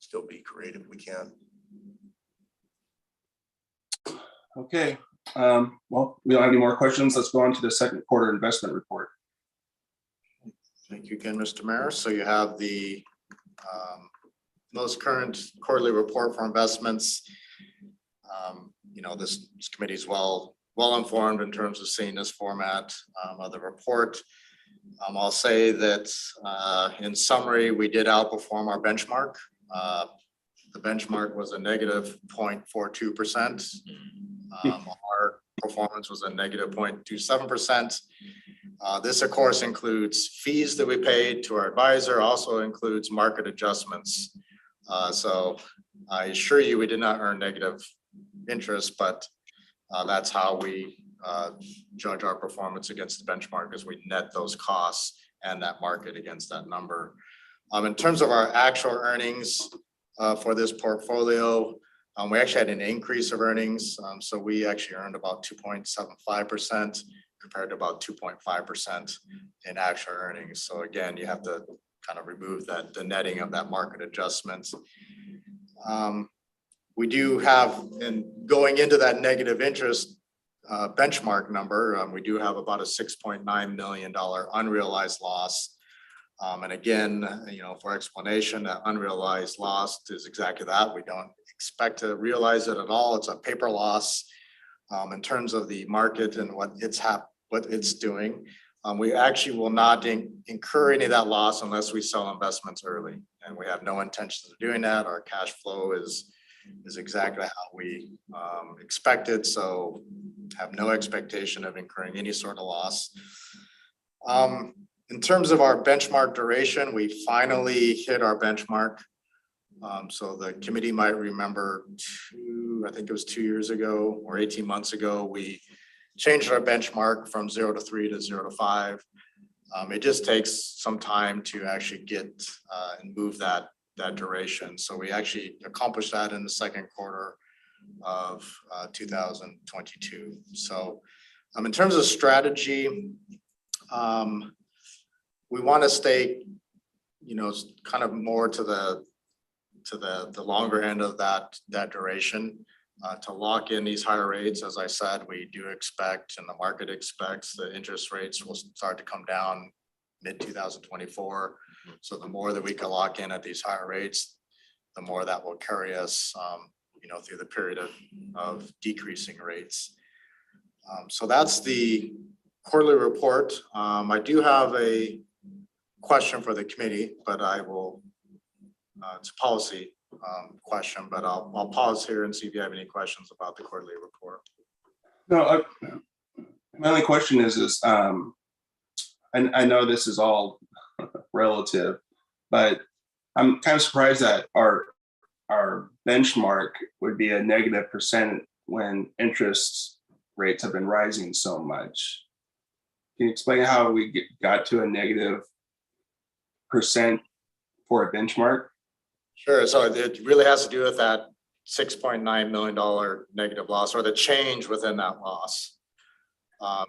[SPEAKER 1] still be creative if we can.
[SPEAKER 4] Okay, well, we don't have any more questions. Let's go on to the second quarter investment report.
[SPEAKER 3] Thank you again, Mr. Mayor. So you have the most current quarterly report for investments. This committee is well informed in terms of seeing this format of the report. I'll say that in summary, we did outperform our benchmark. The benchmark was a negative 0.42%. Our performance was a negative 0.27%. This, of course, includes fees that we paid to our advisor, also includes market adjustments. So I assure you, we did not earn negative interest, but that's how we judge our performance against the benchmark, as we net those costs and that market against that number. In terms of our actual earnings for this portfolio, we actually had an increase of earnings. So we actually earned about 2.75% compared to about 2.5% in actual earnings. So again, you have to kind of remove the netting of that market adjustments. We do have, and going into that negative interest benchmark number, we do have about a $6.9 million unrealized loss. And again, for explanation, that unrealized loss is exactly that. We don't expect to realize it at all. It's a paper loss. In terms of the market and what it's doing, we actually will not incur any of that loss unless we sell investments early, and we have no intentions of doing that. Our cash flow is exactly how we expected, so have no expectation of incurring any sort of loss. In terms of our benchmark duration, we finally hit our benchmark. So the committee might remember I think it was 2 years ago or 18 months ago, we changed our benchmark from 0 to 3 to 0 to 5. It just takes some time to actually get and move that duration. So we actually accomplished that in the second quarter of 2022. So in terms of strategy, we want to stay, kind of more to the longer end of that duration, to lock in these higher rates. As I said, we do expect, and the market expects, the interest rates will start to come down mid-2024. So the more that we can lock in at these higher rates, the more that will carry us, through the period of decreasing rates. So that's the quarterly report. I do have a question for the committee, but I will, it's a policy question, but I'll pause here and see if you have any questions about the quarterly report.
[SPEAKER 4] No, my only question is, I know this is all relative, but I'm kind of surprised that our benchmark would be a -% when interest rates have been rising so much. Can you explain how we got to a -% for a benchmark?
[SPEAKER 3] Sure. So it really has to do with that $6.9 million negative loss or the change within that loss.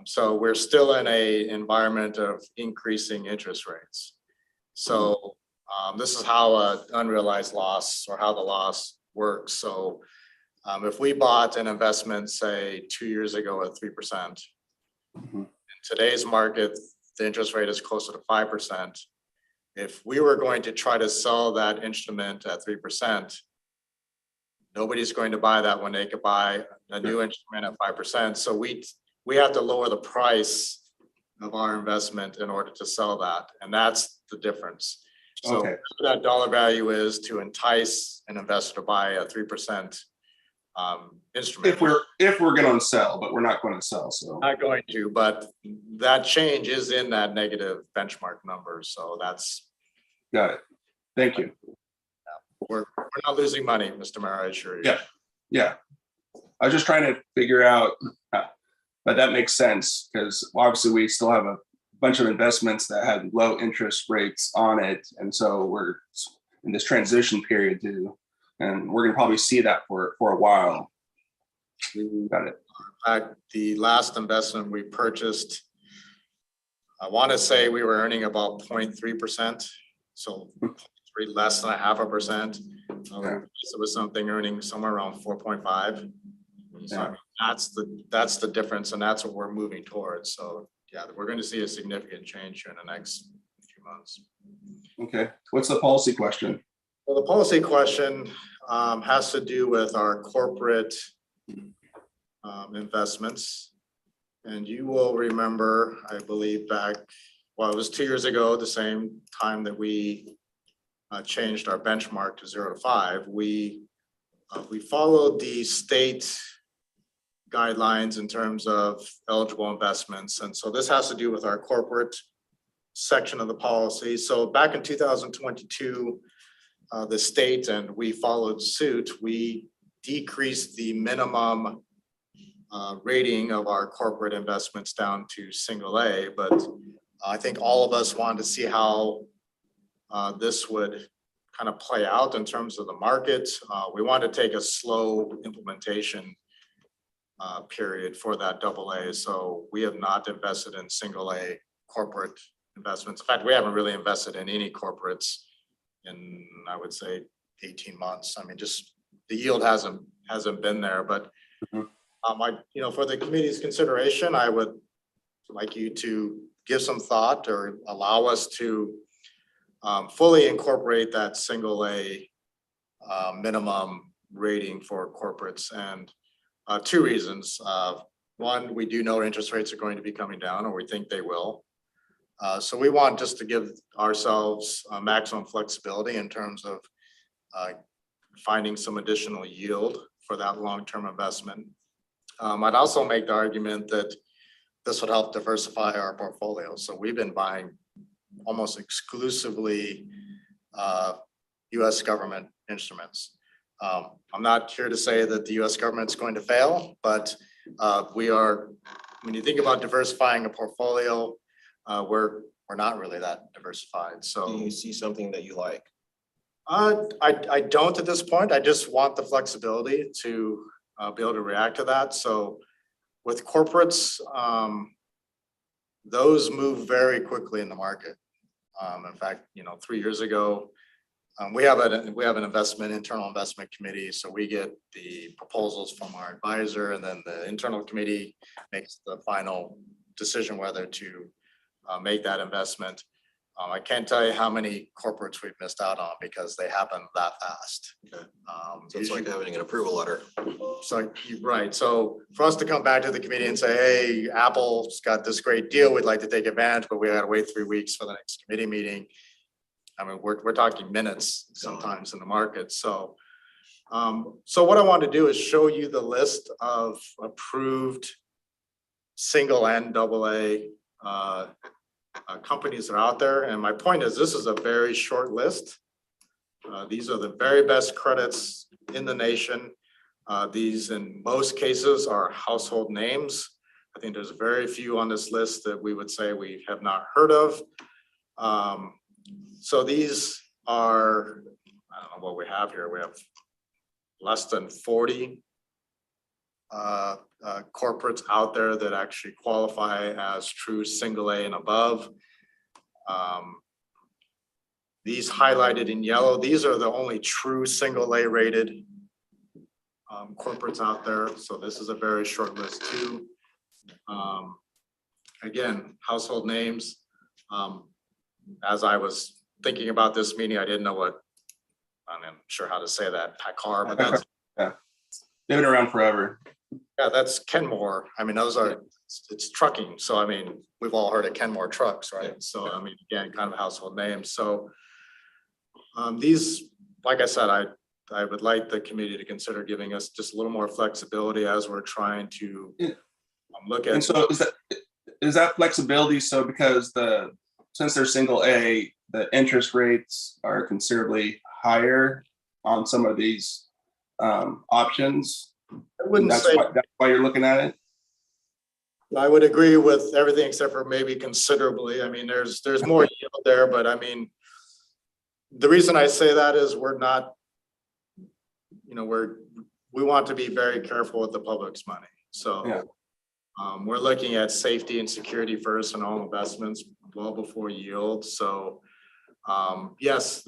[SPEAKER 3] So we're still in a environment of increasing interest rates. So this is how an unrealized loss or how the loss works. So if we bought an investment, say 2 years ago at 3%,
[SPEAKER 4] Mhm.
[SPEAKER 3] in today's market, the interest rate is closer to 5%. If we were going to try to sell that instrument at 3%, nobody's going to buy that when they could buy a new instrument at 5%. So we have to lower the price of our investment in order to sell that. And that's the difference. So
[SPEAKER 4] Okay.
[SPEAKER 3] that dollar value is to entice an investor to buy a 3% instrument.
[SPEAKER 4] If we're going to sell, but we're not going to sell, so.
[SPEAKER 3] Not going to, but that change is in that negative benchmark number. So that's,
[SPEAKER 4] Got it. Thank you.
[SPEAKER 3] we're not losing money, Mr. Mayor, I assure you.
[SPEAKER 4] Yeah. Yeah. I was just trying to figure out, but that makes sense because obviously we still have a bunch of investments that had low interest rates on it. And so we're in this transition period too. And we're going to probably see that for a while. Got it.
[SPEAKER 3] In fact, the last investment we purchased, I want to say we were earning about 0.3%. So less than 0.5%.
[SPEAKER 4] Yeah.
[SPEAKER 3] So it was something earning somewhere around 4.5. So I mean, that's the difference, and that's what we're moving towards. So yeah, we're going to see a significant change here in the next few months.
[SPEAKER 4] Okay. What's the policy question?
[SPEAKER 3] Well, the policy question has to do with our corporate investments. And you will remember, I believe back, well, it was 2 years ago, the same time that we changed our benchmark to 0 to 5, we followed the state guidelines in terms of eligible investments. And so this has to do with our corporate section of the policy. So back in 2022, the state and we followed suit, we decreased the minimum rating of our corporate investments down to single A, but I think all of us wanted to see how this would kind of play out in terms of the market. We wanted to take a slow implementation period for that AA. So we have not invested in single A corporate investments. In fact, we haven't really invested in any corporates in, I would say, 18 months. I mean, just the yield hasn't been there, but for the committee's consideration, I would like you to give some thought or allow us to fully incorporate that single A minimum rating for corporates. And 2 reasons. One, we do know interest rates are going to be coming down, or we think they will. So we want just to give ourselves maximum flexibility in terms of finding some additional yield for that long-term investment. I'd also make the argument that this would help diversify our portfolio. So we've been buying almost exclusively US government instruments. I'm not here to say that the US government's going to fail, but we are, when you think about diversifying a portfolio, we're not really that diversified. So
[SPEAKER 2] Do you see something that you like?
[SPEAKER 3] I don't at this point. I just want the flexibility to be able to react to that. So with corporates, those move very quickly in the market. In fact, 3 years ago, we have an internal investment committee. So we get the proposals from our advisor, and then the internal committee makes the final decision whether to make that investment. I can't tell you how many corporates we've missed out on because they happen that fast.
[SPEAKER 2] Okay. So it's
[SPEAKER 3] Usually-
[SPEAKER 2] like having an approval letter.
[SPEAKER 3] So, right, so for us to come back to the committee and say, hey, Apple's got this great deal, we'd like to take advantage, but we gotta wait 3 weeks for the next committee meeting. I mean, we're talking minutes sometimes in the market, so. So what I want to do is show you the list of approved single and double A companies that are out there, and my point is, this is a very short list. These are the very best credits in the nation. These, in most cases, are household names. I think there's very few on this list that we would say we have not heard of. So these are, I don't know what we have here. We have less than 40 corporates out there that actually qualify as true single A and above. These highlighted in yellow, these are the only true single A rated corporates out there. So this is a very short list too. Again, household names. As I was thinking about this meeting, I didn't know what, I'm not sure how to say that, PACCAR, but that's,
[SPEAKER 4] They've been around forever.
[SPEAKER 3] yeah, that's Kenmore. I mean, those are, it's trucking. So I mean, we've all heard of Kenmore trucks, right? So I mean, again, kind of household names. So these, like I said, I would like the committee to consider giving us just a little more flexibility as we're trying to look at.
[SPEAKER 4] And so is that flexibility? So because since they're single A, the interest rates are considerably higher on some of these options.
[SPEAKER 3] I wouldn't
[SPEAKER 4] That's
[SPEAKER 3] say,
[SPEAKER 4] why you're looking at it.
[SPEAKER 3] I would agree with everything except for maybe considerably. I mean, there's more yield there, but I mean, the reason I say that is we're not, you know, we want to be very careful with the public's money. So
[SPEAKER 4] Yeah.
[SPEAKER 3] we're looking at safety and security first in all investments well before yield. So yes,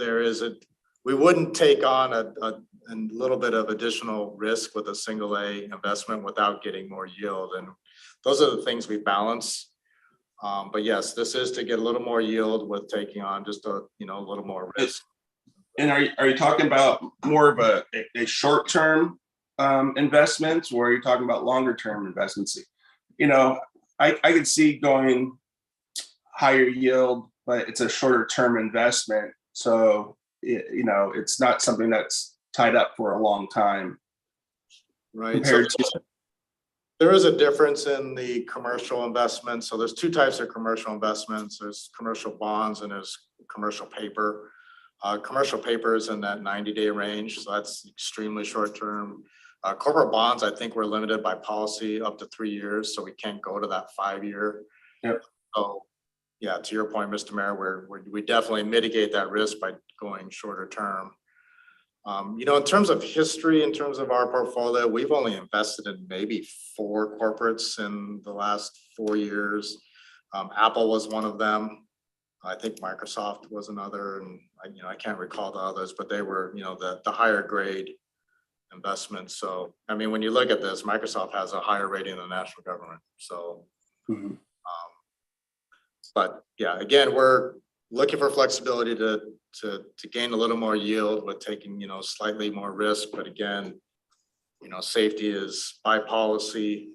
[SPEAKER 3] we wouldn't take on a little bit of additional risk with a single A investment without getting more yield. And those are the things we balance. But yes, this is to get a little more yield with taking on just a little more risk.
[SPEAKER 4] And are you talking about more of a short-term investments, or are you talking about longer-term investments? You know, I could see going higher yield, but it's a shorter-term investment. So, it's not something that's tied up for a long time.
[SPEAKER 3] Right.
[SPEAKER 4] Compared
[SPEAKER 3] There is a difference in the commercial investments. So there's 2 types of commercial investments. There's commercial bonds and there's commercial paper. Commercial paper is in that 90-day range. So that's extremely short term. Corporate bonds, I think we're limited by policy up to 3 years. So we can't go to that 5-year.
[SPEAKER 4] Yep.
[SPEAKER 3] So yeah, to your point, Mr. Mayor, we definitely mitigate that risk by going shorter term. In terms of history, in terms of our portfolio, we've only invested in maybe 4 corporates in the last 4 years. Apple was one of them. I think Microsoft was another, and I can't recall the others, but they were, the higher grade investments. So, I mean, when you look at this, Microsoft has a higher rating than the national government. So,
[SPEAKER 4] Mhm.
[SPEAKER 3] but yeah, again, we're looking for flexibility to gain a little more yield with taking, slightly more risk. But again, safety is by policy,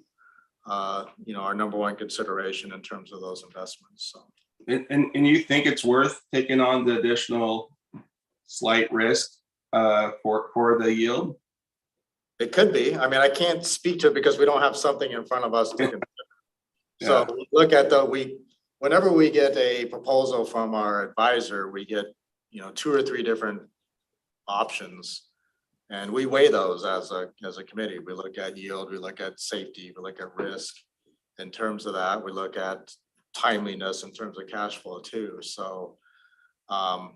[SPEAKER 3] our number 1 consideration in terms of those investments. So.
[SPEAKER 4] And you think it's worth taking on the additional slight risk for the yield?
[SPEAKER 3] It could be. I mean, I can't speak to it because we don't have something in front of us to consider. So look at whenever we get a proposal from our advisor, we get, 2 or 3 different options. And we weigh those as a committee. We look at yield, we look at safety, we look at risk. In terms of that, we look at timeliness in terms of cash flow too. So yeah,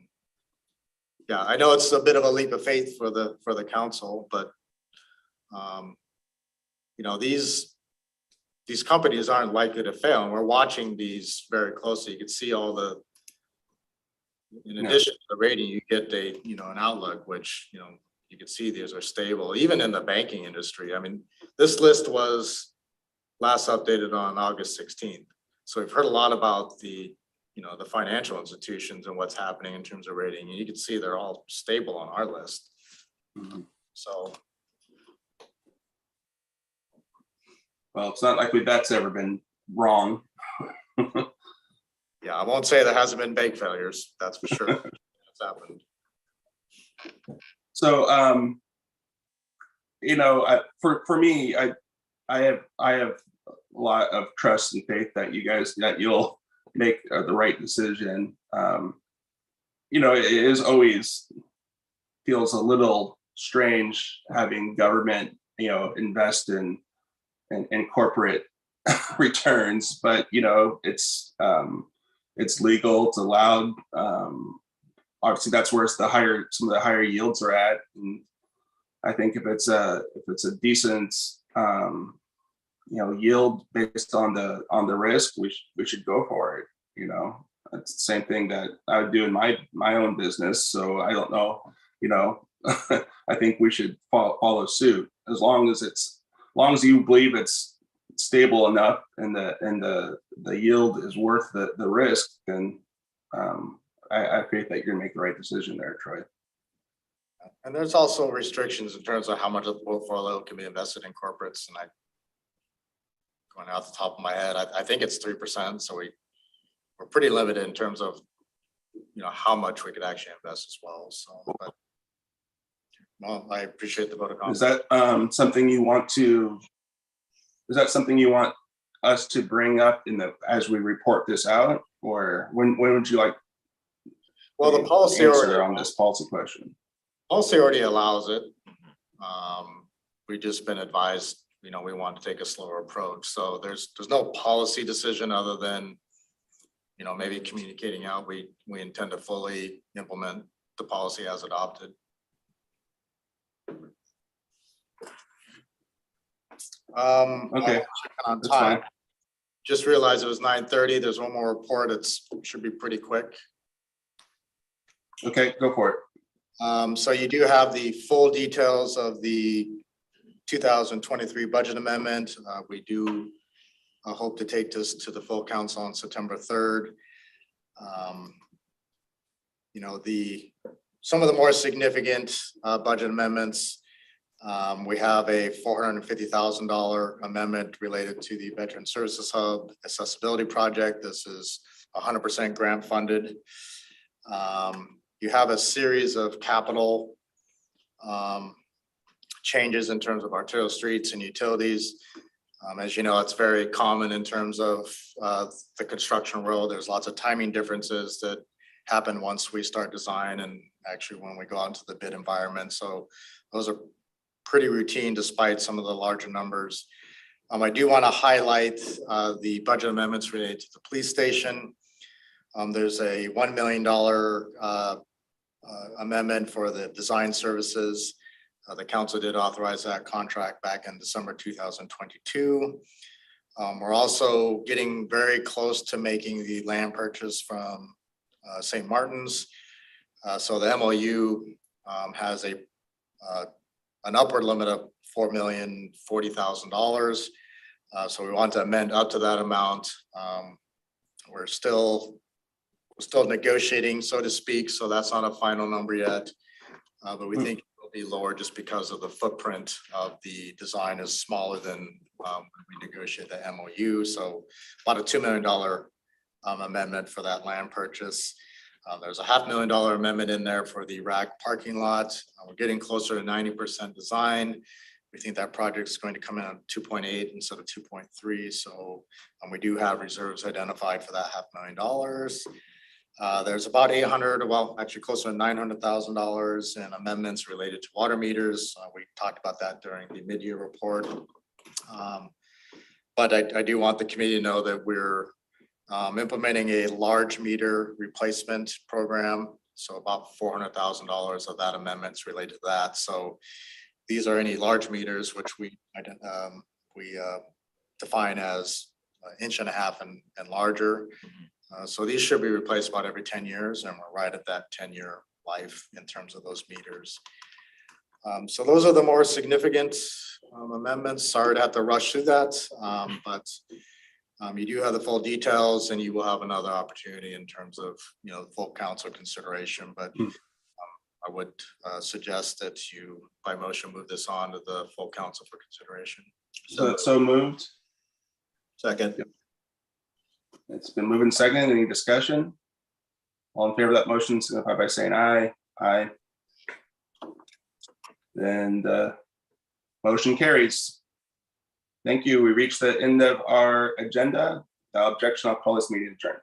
[SPEAKER 3] I know it's a bit of a leap of faith for the council, but these companies aren't likely to fail, and we're watching these very closely. You can see in addition to the rating, you get an outlook, which, you can see these are stable, even in the banking industry. I mean, this list was last updated on August 16th. So we've heard a lot about the you know, the financial institutions and what's happening in terms of rating. And you can see they're all stable on our list.
[SPEAKER 4] Mhm.
[SPEAKER 3] So,
[SPEAKER 4] Well, it's not like that's ever been wrong.
[SPEAKER 3] yeah, I won't say there hasn't been bank failures, that's for sure. It's happened.
[SPEAKER 4] So, you know, for me, I have a lot of trust and faith that you'll make the right decision. You know, it is always feels a little strange having government, you know, invest in corporate returns, but you know, it's legal, it's allowed. Obviously, that's where some of the higher yields are at, and I think if it's a decent you know, yield based on the risk, we should go for it. You know, it's the same thing that I would do in my own business. So I don't know, you know, I think we should follow suit as long as you believe it's stable enough and the yield is worth the risk. Then I have faith that you're gonna make the right decision there, Troy.
[SPEAKER 3] And there's also restrictions in terms of how much of the portfolio can be invested in corporates, and going out the top of my head, I think it's 3%, so we're pretty limited in terms of, you know, how much we could actually invest as well, so. But, well, I appreciate the vote of confidence.
[SPEAKER 4] Is that something you want us to bring up as we report this out, or when would you like?
[SPEAKER 3] Well, the policy
[SPEAKER 4] answer on this policy question.
[SPEAKER 3] Policy already allows it. We've just been advised, you know, we want to take a slower approach. So there's no policy decision other than, you know, maybe communicating out. We intend to fully implement the policy as adopted.
[SPEAKER 4] Okay,
[SPEAKER 3] On
[SPEAKER 4] that's
[SPEAKER 3] time.
[SPEAKER 4] fine.
[SPEAKER 3] Just realized it was 9:30. There's one more report. Should be pretty quick.
[SPEAKER 4] Okay, go for it.
[SPEAKER 3] So you do have the full details of the 2023 budget amendment. We do hope to take this to the full council on September 3rd. You know, some of the more significant budget amendments, we have a $450,000 amendment related to the Veteran Services Hub Accessibility Project. This is 100% grant funded. You have a series of capital changes in terms of arterial streets and utilities. As you know, it's very common in terms of the construction world. There's lots of timing differences that happen once we start design and actually when we go out into the bid environment. So those are pretty routine despite some of the larger numbers. I do want to highlight the budget amendments related to the police station. There's a $1 million amendment for the design services. The council did authorize that contract back in December 2022. We're also getting very close to making the land purchase from St. Martin's. So the MOU has an upward limit of $4,040,000. So we want to amend up to that amount. We're still negotiating, so to speak, so that's not a final number yet. But we think it will be lower just because of the footprint of the design is smaller than when we negotiate the MOU. So about a $2 million amendment for that land purchase. There's a $500,000 amendment in there for the rack parking lot. We're getting closer to 90% design. We think that project is going to come in at 2.8 instead of 2.3. So we do have reserves identified for that $500,000. There's about actually closer to $900,000 in amendments related to water meters. We talked about that during the mid-year report. But I do want the committee to know that we're implementing a large meter replacement program. So about $400,000 of that amendments related to that. So these are any large meters, which we define as 1.5 inches and larger. So these should be replaced about every 10 years, and we're right at that 10-year life in terms of those meters. So those are the more significant amendments. Sorry to have to rush through that, but You do have the full details and you will have another opportunity in terms of, full council consideration, but I would suggest that you by motion move this on to the full council for consideration.
[SPEAKER 4] So moved.
[SPEAKER 2] Second,
[SPEAKER 4] It's been moved and seconded. Any discussion? All in favor of that motion, signify by saying aye. Aye. Then the motion carries. Thank you. We reached the end of our agenda. Without objection, I'll call this meeting adjourned.